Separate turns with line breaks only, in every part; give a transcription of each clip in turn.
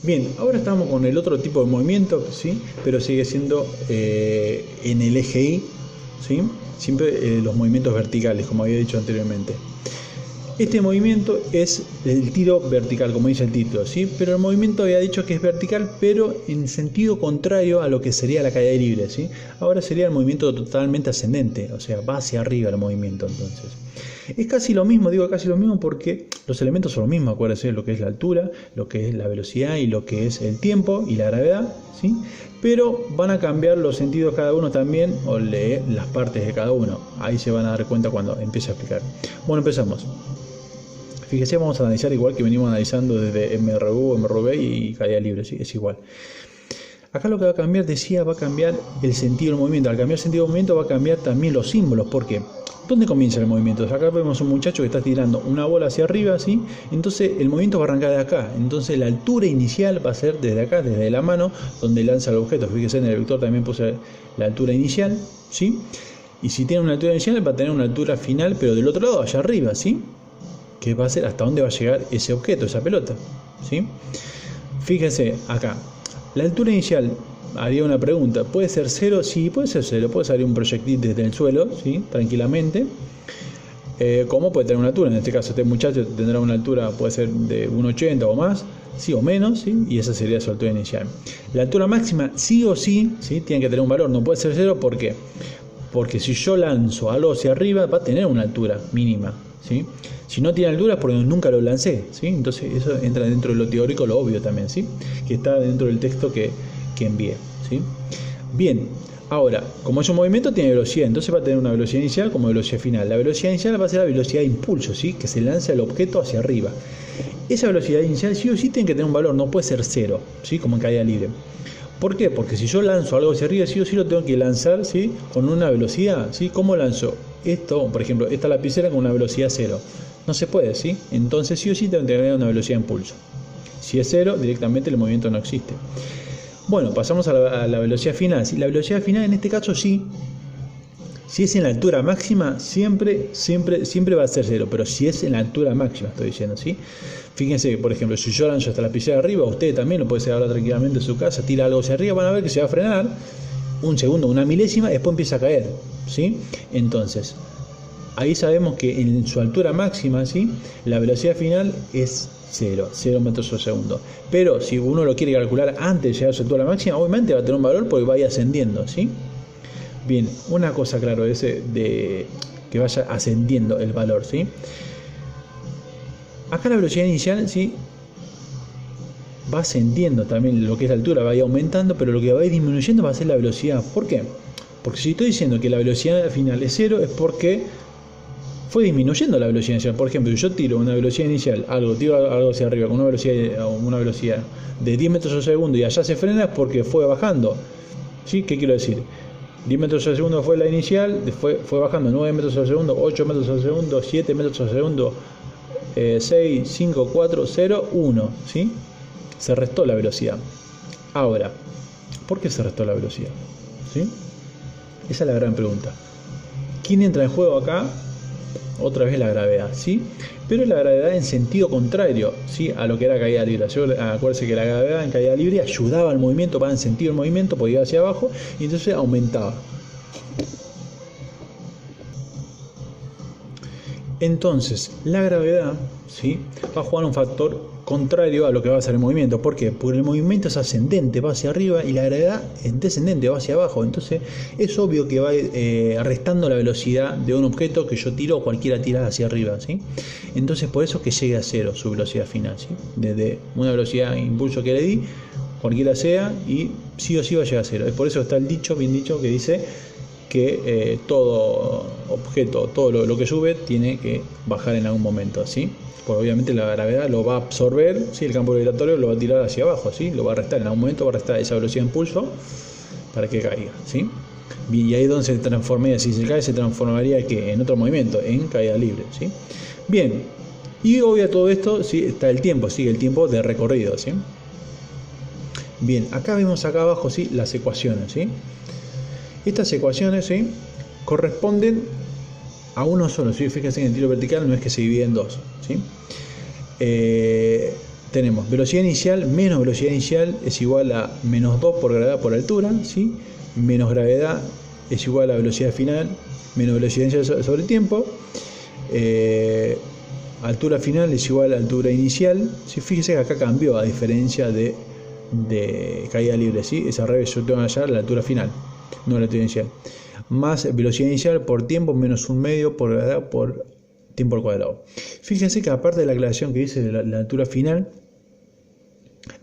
Bien, ahora estamos con el otro tipo de movimiento, ¿sí? Pero sigue siendo en el eje Y, ¿sí? Siempre los movimientos verticales, como había dicho anteriormente. Este movimiento es el tiro vertical, como dice el título, ¿sí? Pero el movimiento había dicho que es vertical, pero en sentido contrario a lo que sería la caída libre, ¿sí? Ahora sería el movimiento totalmente ascendente, o sea, va hacia arriba el movimiento entonces. Es casi lo mismo, digo casi lo mismo porque los elementos son los mismos, acuérdense, lo que es la altura, lo que es la velocidad y lo que es el tiempo y la gravedad, ¿sí? Pero van a cambiar los sentidos cada uno también, o las partes de cada uno. Ahí se van a dar cuenta cuando empiece a explicar. Bueno, empezamos. Fíjese, vamos a analizar igual que venimos analizando desde MRU, MRV y caída libre, ¿sí? Es igual. Acá lo que va a cambiar, decía, va a cambiar el sentido del movimiento. Al cambiar el sentido del movimiento va a cambiar también los símbolos. ¿Por qué? ¿Dónde comienza el movimiento? Acá vemos un muchacho que está tirando una bola hacia arriba, ¿sí? Entonces el movimiento va a arrancar de acá. Entonces la altura inicial va a ser desde acá, desde la mano, donde lanza el objeto. Fíjese, en el vector también puse la altura inicial, ¿sí? Y si tiene una altura inicial, va a tener una altura final, pero del otro lado, allá arriba, ¿sí? Que va a ser hasta dónde va a llegar ese objeto, esa pelota, ¿sí? Fíjense acá, la altura inicial, haría una pregunta, ¿puede ser cero? Sí, puede ser cero, puede salir un proyectil desde el suelo, ¿sí? Tranquilamente, como puede tener una altura, en este caso este muchacho tendrá una altura, puede ser de 1,80 o más, sí o menos, ¿sí? Y esa sería su altura inicial. La altura máxima, sí o sí, ¿sí? Tiene que tener un valor, no puede ser cero, ¿por qué? Porque si yo lanzo algo hacia arriba, va a tener una altura mínima, ¿sí? Si no tiene altura es porque nunca lo lancé, ¿sí? Entonces eso entra dentro de lo teórico, lo obvio también, ¿sí? Que está dentro del texto que envié, ¿sí? Bien, ahora, como es un movimiento tiene velocidad, entonces va a tener una velocidad inicial como velocidad final. La velocidad inicial va a ser la velocidad de impulso, ¿sí? Que se lanza el objeto hacia arriba. Esa velocidad inicial sí o sí tiene que tener un valor, no puede ser cero, ¿sí? Como en caída libre. ¿Por qué? Porque si yo lanzo algo hacia arriba, sí o sí lo tengo que lanzar, ¿sí? Con una velocidad, ¿sí? ¿Cómo lanzo? Esto, por ejemplo, esta lapicera con una velocidad cero. No se puede, ¿sí? Entonces sí o sí tengo que tener una velocidad de impulso. Si es cero, directamente el movimiento no existe. Bueno, pasamos a la velocidad final. ¿Sí? La velocidad final en este caso sí. Si es en la altura máxima, siempre va a ser cero. Pero si es en la altura máxima, estoy diciendo, ¿sí? Fíjense, por ejemplo, si yo lanzo hasta la lapicera de arriba, usted también lo puede hacer ahora tranquilamente en su casa, tira algo hacia arriba, van a ver que se va a frenar un segundo, una milésima, y después empieza a caer, ¿sí? Entonces, ahí sabemos que en su altura máxima, ¿sí? La velocidad final es 0 metros por segundo. Pero si uno lo quiere calcular antes de llegar a su altura máxima, obviamente va a tener un valor porque va a ir ascendiendo, ¿sí? Bien, una cosa, claro, es de que vaya ascendiendo el valor, ¿sí? Acá la velocidad inicial, ¿sí? Va ascendiendo también lo que es la altura, va a ir aumentando, pero lo que va a ir disminuyendo va a ser la velocidad. ¿Por qué? Porque si estoy diciendo que la velocidad final es 0, es porque fue disminuyendo la velocidad inicial. Por ejemplo, si yo tiro una velocidad inicial, tiro algo hacia arriba con una velocidad de 10 metros por segundo y allá se frena, es porque fue bajando, ¿sí? ¿Qué quiero decir? 10 metros por segundo fue la inicial, después fue bajando 9 metros por segundo, 8 metros por segundo, 7 metros por segundo, 6, 5, 4, 0, 1, ¿sí? Se restó la velocidad. Ahora, ¿por qué se restó la velocidad? ¿Sí? Esa es la gran pregunta. ¿Quién entra en juego acá? Otra vez la gravedad, ¿sí? Pero la gravedad en sentido contrario, ¿sí? A lo que era caída libre. Acuérdense que la gravedad en caída libre ayudaba al movimiento, va en sentido del movimiento, podía ir hacia abajo y entonces aumentaba. Entonces, la gravedad, ¿sí? Va a jugar un factor contrario a lo que va a hacer el movimiento. ¿Por qué? Porque el movimiento es ascendente, va hacia arriba, y la gravedad es descendente, va hacia abajo. Entonces, es obvio que va restando la velocidad de un objeto que yo tiro o cualquiera tira hacia arriba, ¿sí? Entonces, por eso que llegue a cero su velocidad final, ¿sí? Desde una velocidad de impulso que le di, cualquiera sea, y sí o sí va a llegar a cero. Es por eso está el dicho, bien dicho, que dice que todo objeto, todo lo que sube tiene que bajar en algún momento, ¿sí? Porque obviamente la gravedad lo va a absorber, ¿sí? El campo gravitatorio lo va a tirar hacia abajo, ¿sí? Lo va a restar, en algún momento va a restar esa velocidad de impulso para que caiga, ¿sí? Y ahí es donde se transformaría, si se cae se transformaría ¿qué? En otro movimiento, en caída libre, ¿sí? Bien, y obvio todo esto, ¿sí? Está el tiempo, sigue el tiempo de recorrido, ¿sí? Bien, acá vemos acá abajo, ¿sí? Las ecuaciones, ¿sí? Estas ecuaciones, ¿sí? Corresponden a uno solo, ¿sí? Fíjense que en el tiro vertical no es que se divide en dos, ¿sí? tenemos velocidad inicial menos velocidad inicial es igual a menos 2 por gravedad por altura, ¿sí? Menos gravedad es igual a velocidad final menos velocidad inicial sobre el tiempo. Altura final es igual a altura inicial. ¿Sí? Fíjese que acá cambió a diferencia de caída libre, ¿sí? Es al revés, yo tengo que hallar la altura final, no la altura inicial. Más velocidad inicial por tiempo menos un medio por gravedad por tiempo al cuadrado. Fíjense que aparte de la aclaración que dice de la altura final,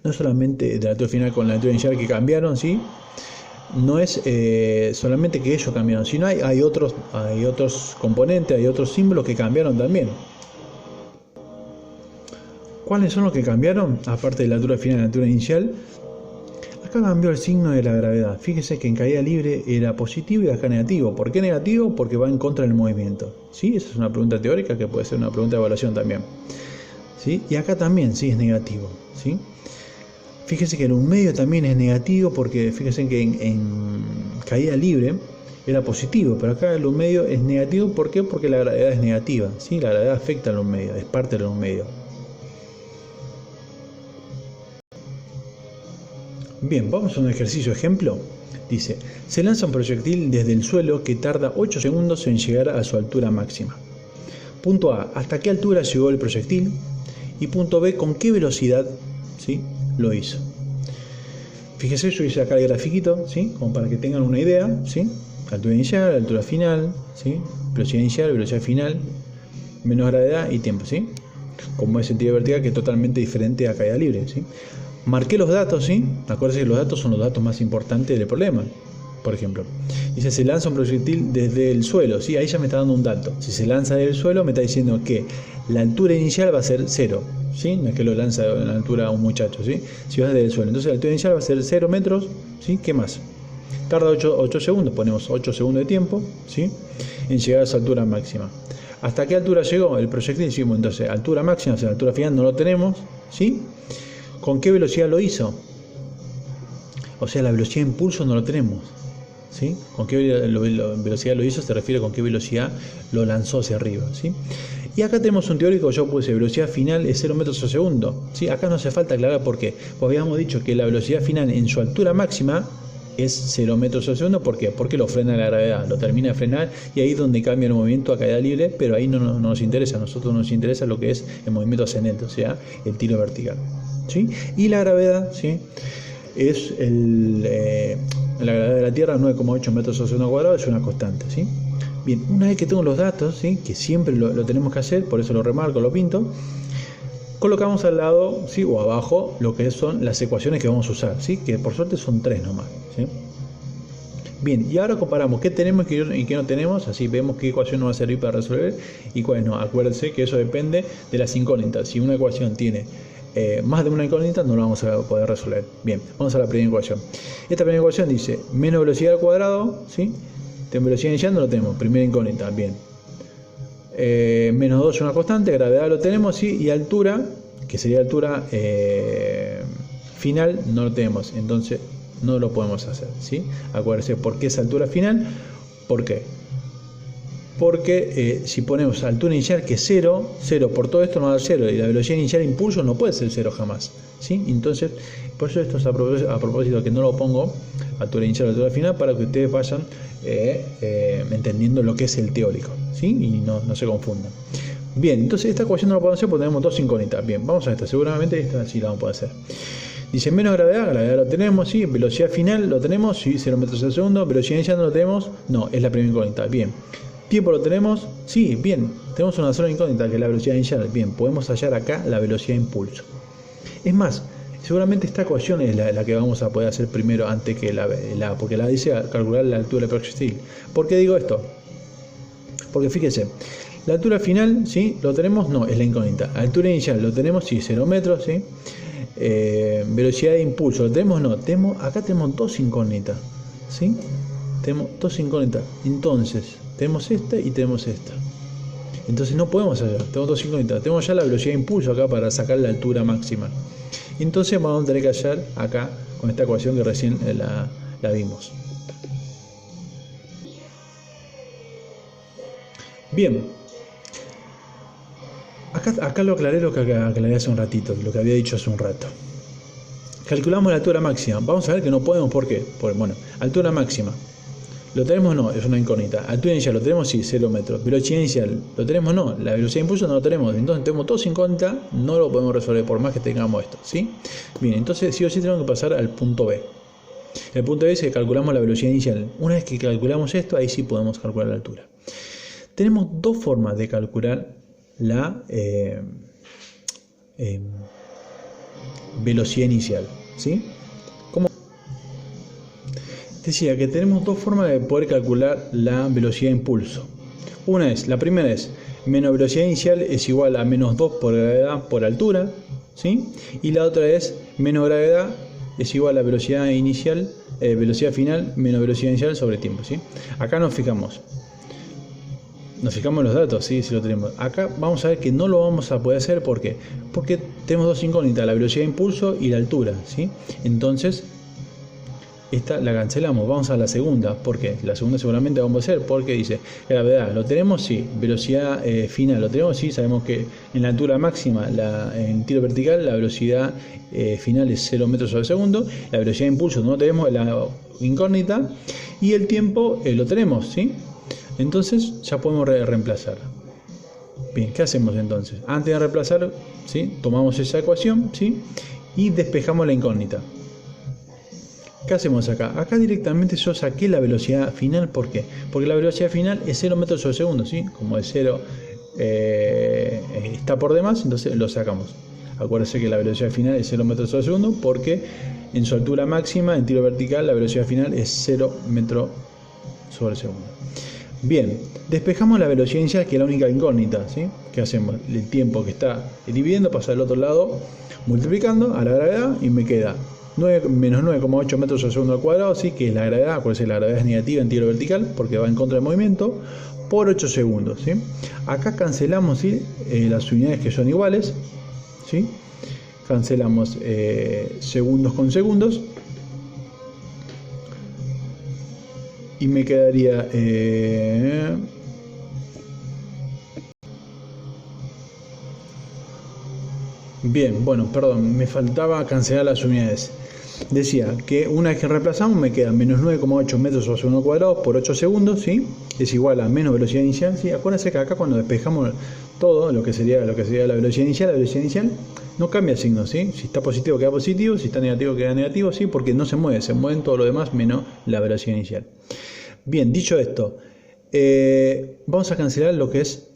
no solamente de la altura final con la altura inicial que cambiaron, ¿sí? No es solamente que ellos cambiaron, sino hay otros componentes, hay otros símbolos que cambiaron también. ¿Cuáles son los que cambiaron? Aparte de la altura final y la altura inicial, acá cambió el signo de la gravedad. Fíjese que en caída libre era positivo y acá negativo. ¿Por qué negativo? Porque va en contra del movimiento. ¿Sí? Esa es una pregunta teórica que puede ser una pregunta de evaluación también. ¿Sí? Y acá también sí es negativo. ¿Sí? Fíjese que en un medio también es negativo porque fíjese que en caída libre era positivo, pero acá en un medio es negativo. ¿Por qué? Porque la gravedad es negativa. ¿Sí? La gravedad afecta a un medio, es parte de un medio. Bien, vamos a un ejercicio ejemplo. Dice, se lanza un proyectil desde el suelo que tarda 8 segundos en llegar a su altura máxima. Punto A, ¿hasta qué altura llegó el proyectil? Y punto B, ¿con qué velocidad, ¿sí?, lo hizo? Fíjese, yo hice acá el grafiquito, ¿sí?, como para que tengan una idea, ¿sí? Altura inicial, altura final, ¿sí?, velocidad inicial, velocidad final, menos gravedad y tiempo, ¿sí? Como es sentido vertical, que es totalmente diferente a caída libre, ¿sí? Marqué los datos, ¿sí? Acuérdense que los datos son los datos más importantes del problema. Por ejemplo, dice, se lanza un proyectil desde el suelo, ¿sí? Ahí ya me está dando un dato. Si se lanza desde el suelo, me está diciendo que la altura inicial va a ser 0, ¿sí? No es que lo lanza a la altura a un muchacho, ¿sí? Si va desde el suelo. Entonces la altura inicial va a ser 0 metros, ¿sí? ¿Qué más? Tarda 8 segundos, ponemos 8 segundos de tiempo, ¿sí?, en llegar a esa altura máxima. ¿Hasta qué altura llegó el proyectil? Sí, entonces, altura máxima, o sea, altura final no lo tenemos, ¿sí? ¿Con qué velocidad lo hizo? O sea, la velocidad de impulso no lo tenemos, ¿sí? ¿Con qué velocidad lo hizo? Se refiere con qué velocidad lo lanzó hacia arriba, ¿sí? Y acá tenemos un teórico, yo puse velocidad final es 0 metros por segundo, ¿sí? Acá no hace falta aclarar por qué. Pues habíamos dicho que la velocidad final en su altura máxima es 0 metros por segundo. ¿Por qué? Porque lo frena la gravedad, lo termina de frenar y ahí es donde cambia el movimiento a caída libre, pero ahí no nos interesa, a nosotros nos interesa lo que es el movimiento ascendente, o sea, el tiro vertical, ¿sí? Y la gravedad, ¿sí?, es la gravedad de la Tierra, 9,8 metros sobre segundo cuadrado, es una constante, ¿sí? Bien, una vez que tengo los datos, ¿sí?, que siempre lo tenemos que hacer, por eso lo remarco, lo pinto, colocamos al lado, ¿sí?, o abajo lo que son las ecuaciones que vamos a usar, ¿sí?, que por suerte son 3 nomás, ¿sí? Bien, y ahora comparamos qué tenemos y qué no tenemos, así vemos qué ecuación nos va a servir para resolver y cuáles no. Acuérdense que eso depende de las incógnitas. Si una ecuación tiene más de una incógnita, no la vamos a poder resolver. Bien, vamos a la primera ecuación. Esta primera ecuación dice menos velocidad al cuadrado, ¿sí?, de velocidad inicial no lo tenemos, primera incógnita, bien. Menos 2 es una constante, gravedad lo tenemos, ¿sí?, y altura, que sería altura final, no lo tenemos, entonces no lo podemos hacer, ¿sí? Acuérdense, ¿por qué es altura final? ¿Por qué? Porque si ponemos altura inicial que es 0, 0 por todo esto nos da 0, y la velocidad inicial de impulso no puede ser 0 jamás, ¿sí? Entonces, por eso esto es a propósito que no lo pongo, altura inicial, altura final, para que ustedes vayan entendiendo lo que es el teórico, ¿sí? Y no se confundan. Bien, entonces esta ecuación no la podemos hacer porque tenemos dos incógnitas. Bien, vamos a esta, seguramente esta sí la vamos a poder hacer. Dice menos gravedad lo tenemos, sí, velocidad final lo tenemos, sí, 0 metros al segundo, velocidad inicial no lo tenemos, no, es la primera incógnita, bien. Tiempo lo tenemos, sí, bien, tenemos una sola incógnita que es la velocidad inicial, bien, podemos hallar acá la velocidad de impulso. Es más, seguramente esta ecuación es la que vamos a poder hacer primero antes que porque la dice calcular la altura del proyectil. ¿Por qué digo esto? Porque fíjese, la altura final, ¿sí?, lo tenemos, no, es la incógnita. Altura inicial lo tenemos, sí, 0 metros, ¿sí? Velocidad de impulso, ¿lo tenemos? No, acá tenemos dos incógnitas, ¿sí? Tenemos dos incógnitas, entonces tenemos esta y tenemos esta. Entonces no podemos hallar, tenemos dos incógnitas, tenemos ya la velocidad de impulso acá para sacar la altura máxima. Entonces vamos a tener que hallar acá con esta ecuación que recién la vimos. Bien, acá Acá lo aclaré lo que aclaré hace un ratito, lo que había dicho hace un rato. Calculamos la altura máxima. Vamos a ver que no podemos, ¿por qué? Bueno, altura máxima. ¿Lo tenemos o no? Es una incógnita. Altura inicial, ¿lo tenemos? Sí, 0 metros. Velocidad inicial, ¿lo tenemos o no? La velocidad de impulso no lo tenemos. Entonces tenemos todo incógnita, no lo podemos resolver por más que tengamos esto, ¿sí? Bien, entonces sí o sí tenemos que pasar al punto B. El punto B es que calculamos la velocidad inicial. Una vez que calculamos esto, ahí sí podemos calcular la altura. Tenemos dos formas de calcular la velocidad inicial, ¿sí? ¿Cómo? Decía que tenemos dos formas de poder calcular la velocidad de impulso. La primera es menos velocidad inicial es igual a menos 2 por gravedad por altura, ¿sí? Y la otra es menos gravedad es igual a velocidad inicial, velocidad final menos velocidad inicial sobre tiempo, ¿sí? Acá nos fijamos en los datos, ¿sí? Si lo tenemos. Acá vamos a ver que no lo vamos a poder hacer, ¿por qué? Porque tenemos dos incógnitas, la velocidad de impulso y la altura, ¿sí? Entonces, esta la cancelamos, vamos a la segunda. ¿Por qué? La segunda seguramente vamos a hacer porque dice gravedad, ¿lo tenemos? Sí. Velocidad final, ¿lo tenemos? Sí. Sabemos que en la altura máxima, en tiro vertical, la velocidad final es 0 metros sobre segundo. La velocidad de impulso no tenemos, la incógnita. Y el tiempo lo tenemos, ¿sí? Entonces ya podemos reemplazar. Bien, ¿qué hacemos entonces? Antes de reemplazar, ¿sí? Tomamos esa ecuación, ¿sí? Y despejamos la incógnita. ¿Qué hacemos acá? Acá directamente yo saqué la velocidad final. ¿Por qué? Porque la velocidad final es 0 metros sobre segundo, ¿sí? Como es 0 está por demás, entonces lo sacamos. Acuérdense que la velocidad final es 0 metros sobre segundo porque en su altura máxima, en tiro vertical, la velocidad final es 0 metros sobre segundo. Bien, despejamos la velocidad inicial, que es la única incógnita, ¿sí? ¿Qué hacemos? El tiempo que está dividiendo pasa al otro lado multiplicando a la gravedad y me queda menos 9,8 metros sobre segundo al cuadrado, ¿sí? Que es la gravedad. Acuérdense, la gravedad es negativa en tiro vertical porque va en contra del movimiento, por 8 segundos, ¿sí? Acá cancelamos, ¿sí? Las unidades que son iguales, ¿sí? Cancelamos segundos con segundos y me quedaría bien, bueno, perdón, me faltaba cancelar las unidades. Decía que una vez que reemplazamos me queda menos 9,8 metros sobre segundo cuadrado por 8 segundos, ¿sí? Es igual a menos velocidad inicial, ¿sí? Acuérdense que acá cuando despejamos todo, lo que sería la velocidad inicial no cambia el signo, ¿sí? Si está positivo queda positivo, si está negativo queda negativo, ¿sí? Porque no se mueven todo lo demás menos la velocidad inicial. Bien, dicho esto, vamos a cancelar lo que es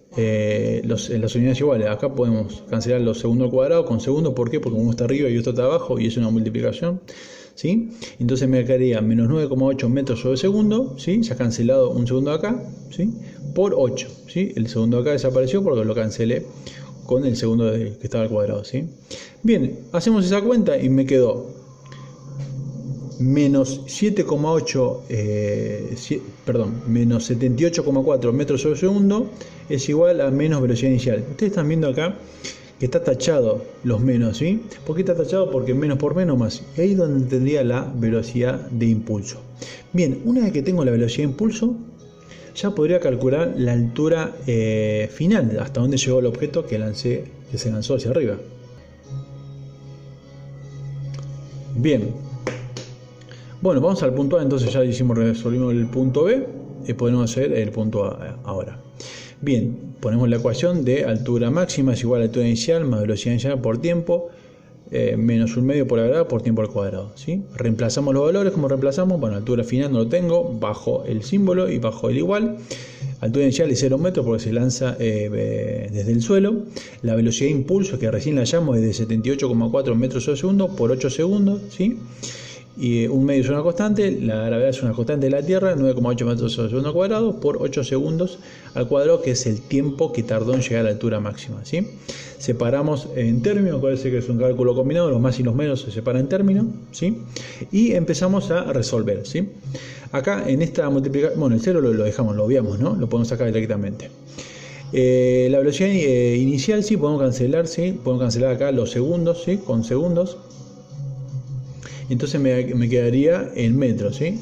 las unidades iguales. Acá podemos cancelar los segundos al cuadrado con segundos. ¿Por qué? Porque uno está arriba y otro está abajo y es una multiplicación, ¿sí? Entonces me quedaría menos 9,8 metros sobre segundo, ¿sí? Ya cancelado un segundo acá, ¿sí? Por 8, ¿sí? El segundo acá desapareció porque lo cancelé con el segundo que estaba al cuadrado, ¿sí? Bien, hacemos esa cuenta y me quedó menos 7,8 menos 78,4 metros sobre segundo es igual a menos velocidad inicial. Ustedes están viendo acá que está tachado los menos, ¿sí? ¿Por qué está tachado? Porque menos por menos más. Y ahí es donde tendría la velocidad de impulso. Bien, una vez que tengo la velocidad de impulso, ya podría calcular la altura final, hasta donde llegó el objeto que se lanzó hacia arriba. Bien. Bueno, vamos al punto A, entonces ya resolvimos el punto B y podemos hacer el punto A ahora. Bien, ponemos la ecuación de altura máxima es igual a altura inicial más velocidad inicial por tiempo menos un medio por la gravedad por tiempo al cuadrado, ¿sí? Reemplazamos los valores. ¿Cómo reemplazamos? Bueno, altura final no lo tengo, bajo el símbolo y bajo el igual. Altura inicial es 0 metros porque se lanza desde el suelo. La velocidad de impulso, que recién la hallamos, es de 78,4 metros sobre segundo por 8 segundos, ¿sí? Y un medio es una constante, la gravedad es una constante de la Tierra, 9,8 metros sobre segundo al cuadrado por 8 segundos al cuadrado, que es el tiempo que tardó en llegar a la altura máxima, ¿sí? Separamos en términos, parece que es un cálculo combinado, los más y los menos se separan en términos, ¿sí? Y empezamos a resolver, ¿sí? Acá en esta multiplicación, bueno, el 0 lo dejamos, lo obviamos, ¿no? Lo podemos sacar directamente. La velocidad inicial, sí, podemos cancelar, ¿sí? Podemos cancelar acá los segundos, ¿sí? Con segundos. Entonces me quedaría en metros, ¿sí?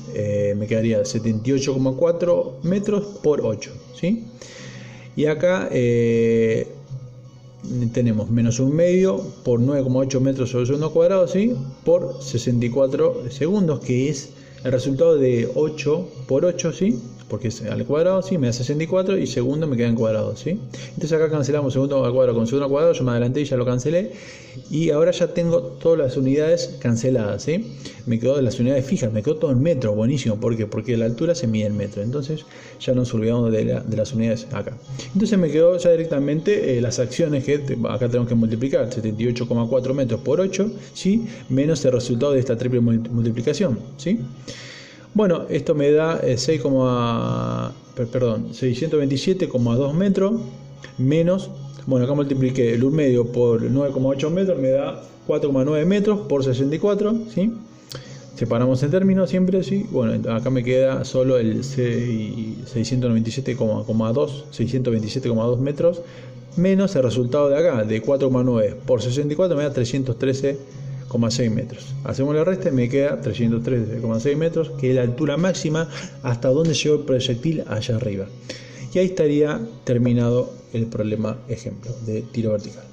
Me quedaría 78,4 metros por 8, ¿sí? Y acá tenemos menos 1/2 por 9,8 metros sobre segundo cuadrado, ¿sí? Por 64 segundos, que es el resultado de 8 por 8, ¿sí? Porque es al cuadrado, ¿sí? Me da 64 y segundo me queda en cuadrado, ¿sí? Entonces acá cancelamos segundo al cuadrado con segundo al cuadrado, yo me adelanté y ya lo cancelé. Y ahora ya tengo todas las unidades canceladas, ¿sí? Me quedó de las unidades fijas, me quedó todo en metro, buenísimo. ¿Por qué? Porque la altura se mide en metro, entonces ya nos olvidamos de las unidades acá. Entonces me quedó ya directamente las acciones que acá tenemos que multiplicar, 78,4 metros por 8, ¿sí? Menos el resultado de esta triple multiplicación, ¿sí? Bueno, esto me da 627,2 metros menos, bueno, acá multipliqué el 1/2 por 9,8 metros, me da 4,9 metros por 64, ¿sí? Separamos el término siempre, ¿sí? Bueno, acá me queda solo el 627,2 metros menos el resultado de acá, de 4,9 por 64 me da 313,6 metros. Hacemos la resta y me queda 313,6 metros, que es la altura máxima hasta donde llegó el proyectil allá arriba. Y ahí estaría terminado el problema ejemplo de tiro vertical.